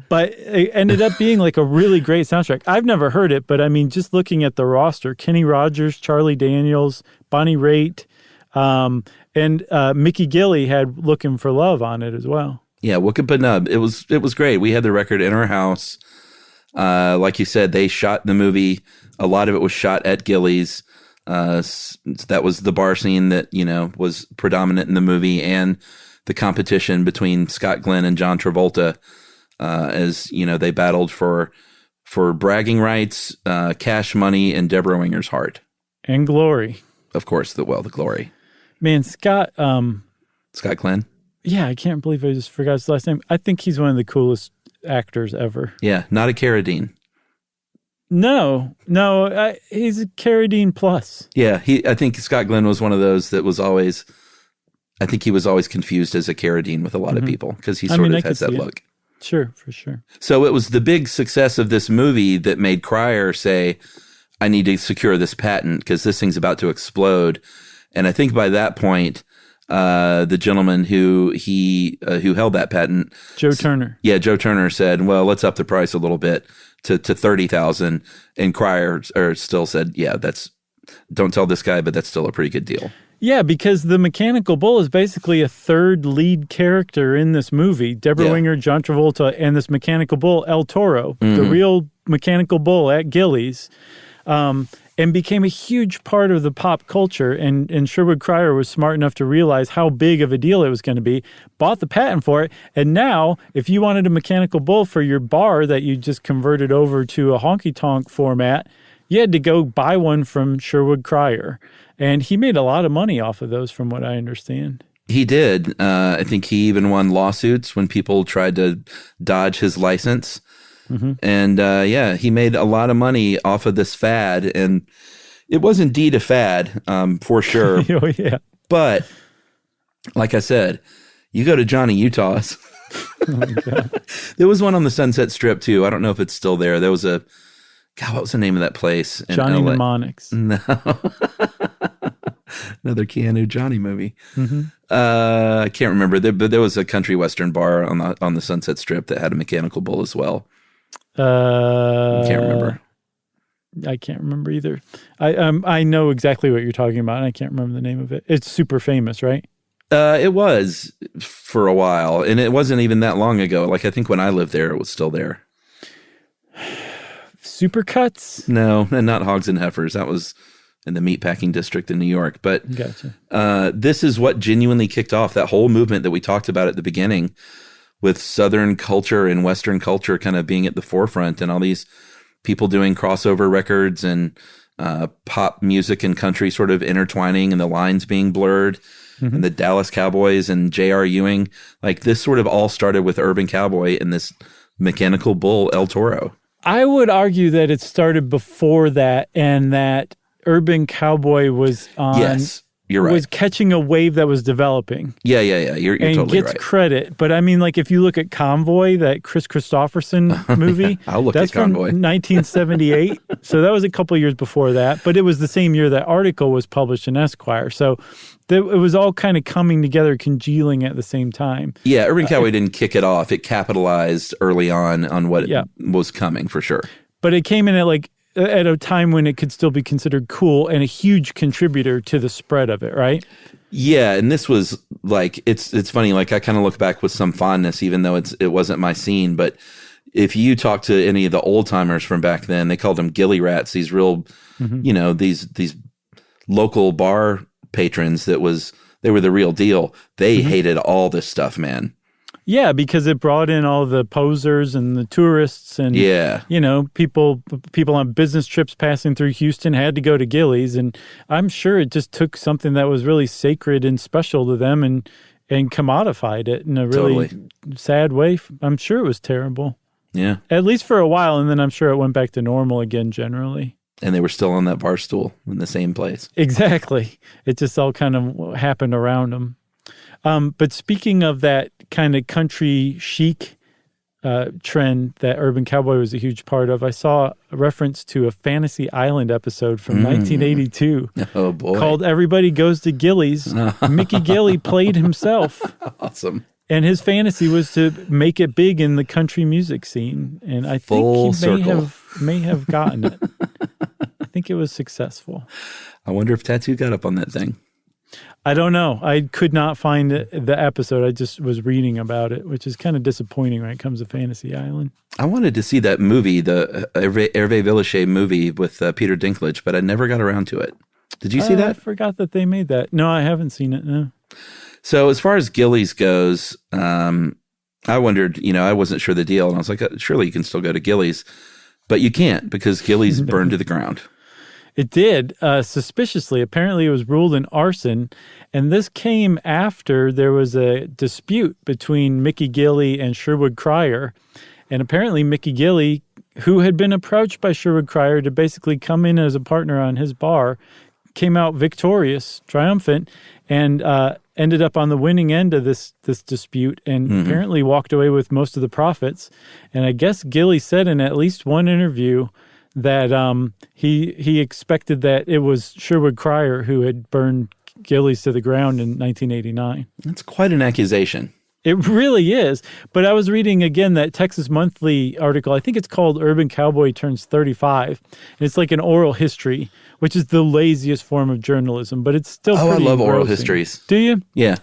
But it ended up being like a really great soundtrack. I've never heard it, but I mean, just looking at the roster, Kenny Rogers, Charlie Daniels, Bonnie Raitt, and Mickey Gilley had Looking for Love on it as well. Yeah, Wooka Panub. It was great. We had the record in our house. Like you said, they shot the movie. A lot of it was shot at Gilley's. That was the bar scene that, was predominant in the movie, and the competition between Scott Glenn and John Travolta, as, they battled for bragging rights, cash money, and Deborah Winger's heart. And glory. Of course, the glory. Man, Scott Glenn? Yeah, I can't believe I just forgot his last name. I think he's one of the coolest actors ever. Yeah, not a Carradine. No, he's a Carradine plus. Yeah, I think Scott Glenn was one of those that was always, I think he was always confused as a Carradine with a lot of people, because he sort of has that look. Sure, for sure. So it was the big success of this movie that made Cryer say, I need to secure this patent because this thing's about to explode. And I think by that point, the gentleman who held that patent, Joe Turner. Yeah, Joe Turner said, well, let's up the price a little bit to $30,000. And Cryer still said, yeah, don't tell this guy, but that's still a pretty good deal. Yeah, because the Mechanical Bull is basically a third lead character in this movie. Deborah Winger, John Travolta, and this Mechanical Bull, El Toro, the real Mechanical Bull at Gillies, and became a huge part of the pop culture. And Sherwood Cryer was smart enough to realize how big of a deal it was going to be, bought the patent for it, and now, if you wanted a Mechanical Bull for your bar that you just converted over to a honky-tonk format, you had to go buy one from Sherwood Cryer. And he made a lot of money off of those, from what I understand. He did. I think he even won lawsuits when people tried to dodge his license. Mm-hmm. And he made a lot of money off of this fad. And it was indeed a fad, for sure. Oh, yeah. But like I said, you go to Johnny Utah's. Oh, my God. There was one on the Sunset Strip, too. I don't know if it's still there. There was what was the name of that place? Johnny Mnemonics. No. Another Keanu Johnny movie. Mm-hmm. I can't remember. But there was a country western bar on the Sunset Strip that had a Mechanical Bull as well. I can't remember. I can't remember either. I know exactly what you're talking about, and I can't remember the name of it. It's super famous, right? It was for a while, and it wasn't even that long ago. Like, I think when I lived there, it was still there. Supercuts? No, and not Hogs and Heifers. That was in the meatpacking district in New York. But gotcha. This is what genuinely kicked off that whole movement that we talked about at the beginning, with Southern culture and Western culture kind of being at the forefront, and all these people doing crossover records and pop music and country sort of intertwining and the lines being blurred. Mm-hmm. And the Dallas Cowboys and J.R. Ewing. Like, this sort of all started with Urban Cowboy and this Mechanical Bull, El Toro. I would argue that it started before that, and that Urban Cowboy was on. Yes, you're right. Was catching a wave that was developing. Yeah. You're and totally right. Gets credit, but I mean, like, if you look at Convoy, that Chris Christopherson movie, that's from Convoy. 1978. So that was a couple years before that, but it was the same year that article was published in Esquire. So it was all kind of coming together, congealing at the same time. Yeah, Urban Cowboy didn't kick it off. It capitalized early on what was coming, for sure. But it came in at a time when it could still be considered cool, and a huge contributor to the spread of it, right? Yeah, and this was like, it's funny, like, I kind of look back with some fondness, even though it wasn't my scene. But if you talk to any of the old timers from back then, they called them gilly rats, these real, these local bar patrons they were the real deal. They hated all this stuff, man. Yeah, because it brought in all the posers and the tourists, and people on business trips passing through Houston had to go to Gillies, and I'm sure it just took something that was really sacred and special to them and commodified it in a really sad way. I'm sure it was terrible. Yeah, at least for a while, and then I'm sure it went back to normal again generally. And they were still on that bar stool in the same place. Exactly. It just all kind of happened around them. But speaking of that kind of country chic trend that Urban Cowboy was a huge part of, I saw a reference to a Fantasy Island episode from 1982 oh, boy. Called Everybody Goes to Gillies. Mickey Gilly played himself. Awesome. And his fantasy was to make it big in the country music scene. And I think he may have gotten it. I think it was successful. I wonder if Tattoo got up on that thing. I don't know. I could not find the episode. I just was reading about it, which is kind of disappointing when it comes to Fantasy Island. I wanted to see that movie, the Hervé Villechaize movie with Peter Dinklage, but I never got around to it. Did you see that? I forgot that they made that. No, I haven't seen it. No. So as far as Gillies goes, I wondered, I wasn't sure the deal. And I was like, surely you can still go to Gillies. But you can't because Gillies burned to the ground. It did, suspiciously. Apparently it was ruled an arson. And this came after there was a dispute between Mickey Gilley and Sherwood Cryer. And apparently Mickey Gilley, who had been approached by Sherwood Cryer to basically come in as a partner on his bar, came out victorious, triumphant, and ended up on the winning end of this dispute and apparently walked away with most of the profits. And I guess Gilley said in at least one interview that he expected that it was Sherwood Cryer who had burned Gillies to the ground in 1989. That's quite an accusation. It really is. But I was reading again that Texas Monthly article. I think it's called Urban Cowboy Turns 35. And it's like an oral history, which is the laziest form of journalism, but it's still pretty I love oral engrossing. histories. Do you? Yeah.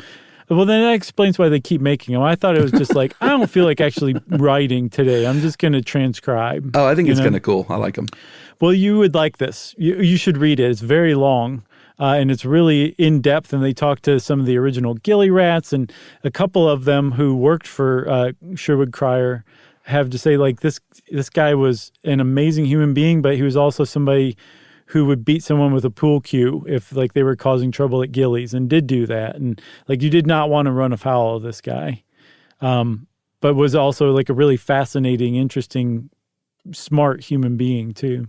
Well, then that explains why they keep making them. I thought it was just like, I don't feel like actually writing today. I'm just going to transcribe. Oh, I think it's kind of cool. I like them. Well, you would like this. You should read it. It's very long. And it's really in-depth, and they talk to some of the original Gilley rats, and a couple of them who worked for Sherwood Cryer have to say, like, this guy was an amazing human being, but he was also somebody who would beat someone with a pool cue if, like, they were causing trouble at Gilley's, and did do that. And, like, you did not want to run afoul of this guy. But was also, like, a really fascinating, interesting, smart human being, too.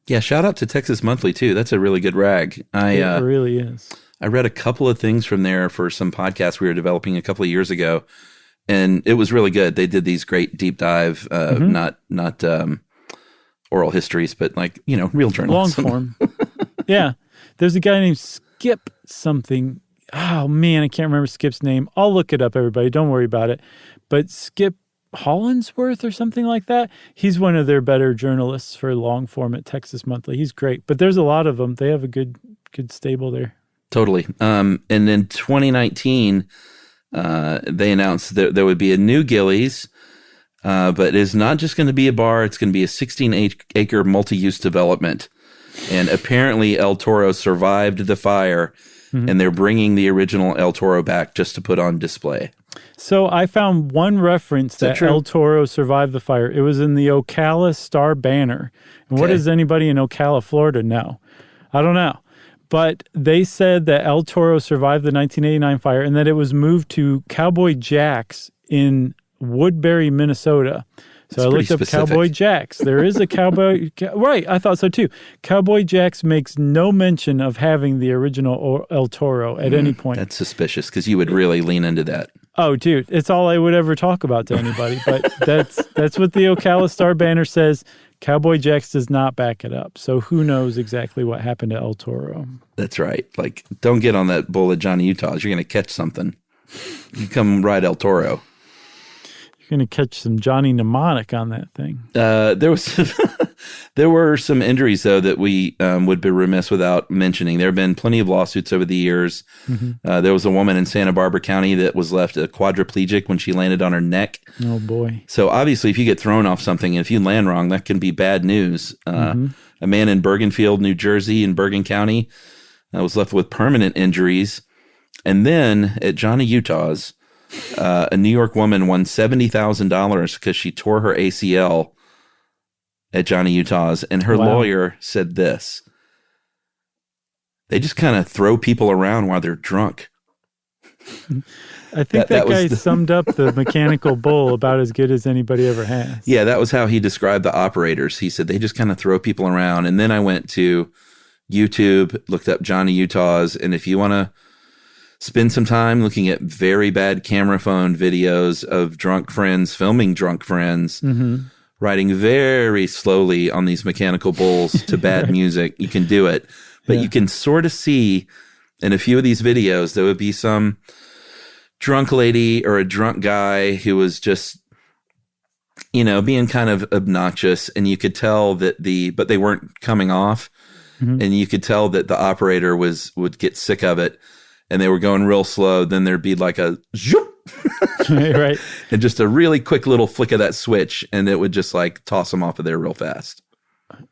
Yeah, shout out to Texas Monthly, too. That's a really good rag. It really is. I read a couple of things from there for some podcasts we were developing a couple of years ago, and it was really good. They did these great deep dive, not oral histories, but like, real journalism. Long form. Yeah. There's a guy named Skip something. Oh, man, I can't remember Skip's name. I'll look it up, everybody. Don't worry about it. But Skip Hollinsworth or something like that. He's one of their better journalists for long form at Texas Monthly. He's great. But there's a lot of them. They have a good stable there. Totally. And in 2019, they announced that there would be a new Gillies, but it's not just going to be a bar. It's going to be a 16-acre multi-use development. And apparently El Toro survived the fire, and they're bringing the original El Toro back just to put on display. So I found one reference that El Toro survived the fire. It was in the Ocala Star Banner. And what does anybody in Ocala, Florida know? I don't know. But they said that El Toro survived the 1989 fire and that it was moved to Cowboy Jack's in Woodbury, Minnesota. So I looked up Cowboy Jack's. There is a Cowboy... Right, I thought so too. Cowboy Jack's makes no mention of having the original El Toro at any point. That's suspicious because you would really lean into that. Oh, dude, it's all I would ever talk about to anybody. But that's what the Ocala Star Banner says. Cowboy Jack's does not back it up. So who knows exactly what happened to El Toro. That's right. Like, don't get on that bull at Johnny Utah's. You're going to catch something. You come ride El Toro. You're going to catch some Johnny Mnemonic on that thing. There were some injuries, though, that we would be remiss without mentioning. There have been plenty of lawsuits over the years. There was a woman in Santa Barbara County that was left a quadriplegic when she landed on her neck. Oh, boy. So obviously, if you get thrown off something, and if you land wrong, that can be bad news. A man in Bergenfield, New Jersey, in Bergen County, was left with permanent injuries. And then at Johnny Utah's, a New York woman won $70,000 because she tore her ACL at Johnny Utah's, and her lawyer said this: they just kind of throw people around while they're drunk. I think that guy summed up the mechanical bull about as good as anybody ever has. Yeah, that was how he described the operators. He said they just kind of throw people around. And then I went to YouTube, looked up Johnny Utah's, and if you want to spend some time looking at very bad camera phone videos of drunk friends filming drunk friends, riding very slowly on these mechanical bulls to bad music, you can do it. But you can sort of see in a few of these videos, there would be some drunk lady or a drunk guy who was just, being kind of obnoxious. And you could tell that but they weren't coming off. And you could tell that the operator would get sick of it. And they were going real slow. Then there'd be like a zoop. Right. And just a really quick little flick of that switch, and it would just like toss them off of there real fast.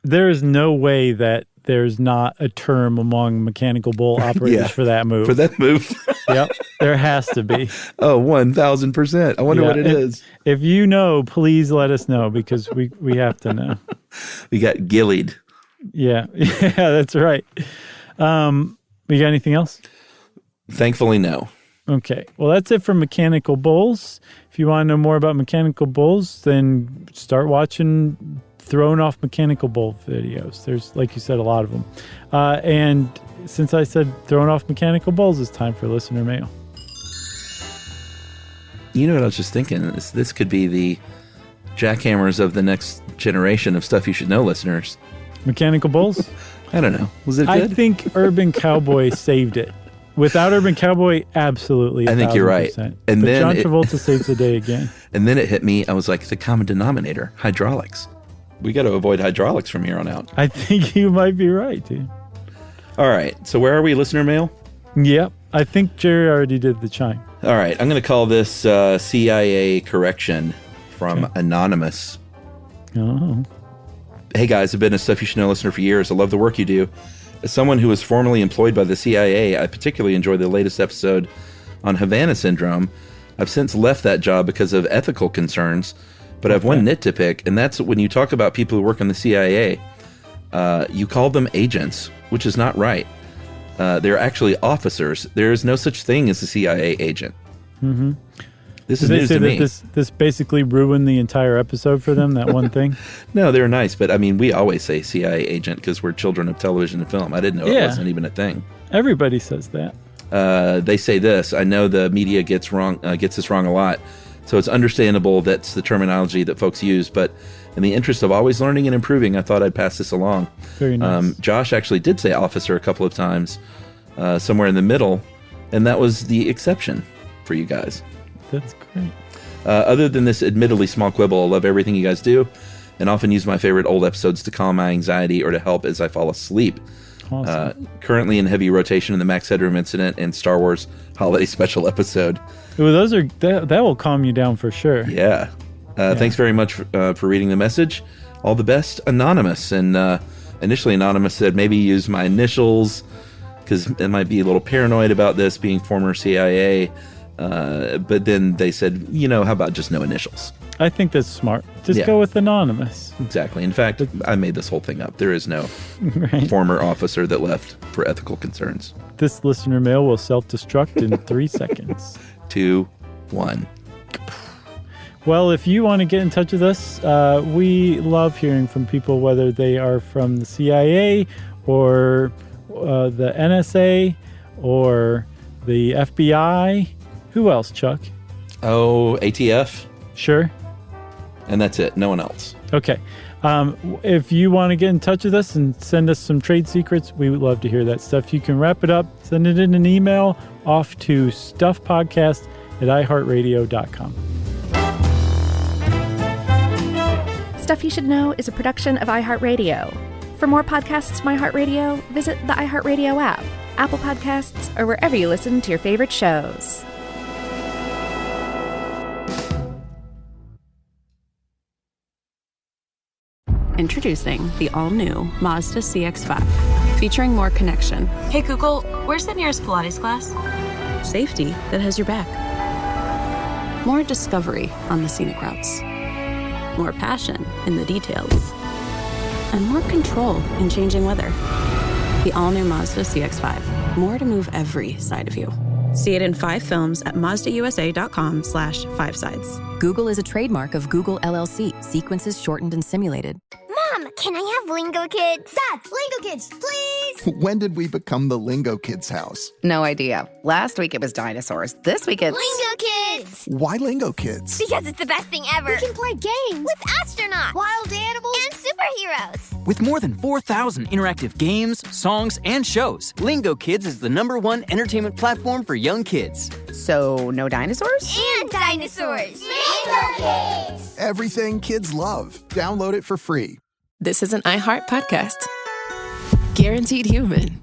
There is no way that there's not a term among mechanical bull operators for that move. For that move. Yep, there has to be. Oh, 1,000%. I wonder what it is. If you know, please let us know because we have to know. We got gillied. Yeah, that's right. We got anything else? Thankfully, no. Okay. Well, that's it for mechanical bulls. If you want to know more about mechanical bulls, then start watching Thrown Off Mechanical Bull videos. There's, like you said, a lot of them. And since I said Thrown Off Mechanical Bulls, it's time for listener mail. You know what I was just thinking? This could be the jackhammers of the next generation of Stuff You Should Know listeners. Mechanical bulls? I don't know. Was it good? I think Urban Cowboy saved it. Without Urban Cowboy, absolutely. I think you're right. And but then John Travolta saves the day again. And then it hit me. I was like, the common denominator, hydraulics. We got to avoid hydraulics from here on out. I think you might be right, dude. All right. So where are we? Listener mail? Yep. I think Jerry already did the chime. All right. I'm going to call this CIA correction from Anonymous. Oh. Hey, guys. I've been a Stuff You Should Know listener for years. I love the work you do. As someone who was formerly employed by the CIA, I particularly enjoyed the latest episode on Havana Syndrome. I've since left that job because of ethical concerns, but I have one nit to pick, and that's when you talk about people who work in the CIA, you call them agents, which is not right. They're actually officers. There is no such thing as a CIA agent. Mm-hmm. This is news to me. This basically ruined the entire episode for them, that one thing? No, they're nice, but I mean, we always say CIA agent because we're children of television and film. I didn't know it wasn't even a thing. Everybody says that. They say this. I know the media gets this wrong a lot, so it's understandable that's the terminology that folks use, but in the interest of always learning and improving, I thought I'd pass this along. Very nice. Josh actually did say officer a couple of times, somewhere in the middle, and that was the exception for you guys. That's great. Other than this admittedly small quibble, I love everything you guys do and often use my favorite old episodes to calm my anxiety or to help as I fall asleep. Awesome. Currently in heavy rotation in the Max Headroom incident and Star Wars Holiday Special episode. Well, that will calm you down for sure. Yeah. Thanks very much for reading the message. All the best, Anonymous. And initially Anonymous said maybe use my initials because I might be a little paranoid about this being former CIA. But then they said, how about just no initials? I think that's smart. Just go with Anonymous. Exactly. In fact, I made this whole thing up. There is no former officer that left for ethical concerns. This listener mail will self-destruct in 3 seconds. 2, 1. Well, if you want to get in touch with us, we love hearing from people, whether they are from the CIA or the NSA or the FBI. Who else, Chuck? Oh, ATF. Sure. And that's it. No one else. Okay. If you want to get in touch with us and send us some trade secrets, we would love to hear that stuff. You can wrap it up, send it in an email off to stuffpodcast@iheartradio.com. Stuff You Should Know is a production of iHeartRadio. For more podcasts from iHeartRadio, visit the iHeartRadio app, Apple Podcasts, or wherever you listen to your favorite shows. Introducing the all-new Mazda CX-5, featuring more connection. Hey Google, where's the nearest Pilates class? Safety that has your back. More discovery on the scenic routes. More passion in the details. And more control in changing weather. The all-new Mazda CX-5. More to move every side of you. See it in 5 films at MazdaUSA.com/5sides. Google is a trademark of Google LLC. Sequences shortened and simulated. Mom, can I have Lingo Kids? Dad, Lingo Kids, please! When did we become the Lingo Kids house? No idea. Last week it was dinosaurs. This week it's... Lingo Kids! Why Lingo Kids? Because it's the best thing ever. We can play games with astronauts, wild animals, and superheroes. With more than 4,000 interactive games, songs, and shows, Lingo Kids is the #1 entertainment platform for young kids. So, no dinosaurs? And dinosaurs! Lingo Kids! Everything kids love. Download it for free. This is an iHeart podcast. Guaranteed human.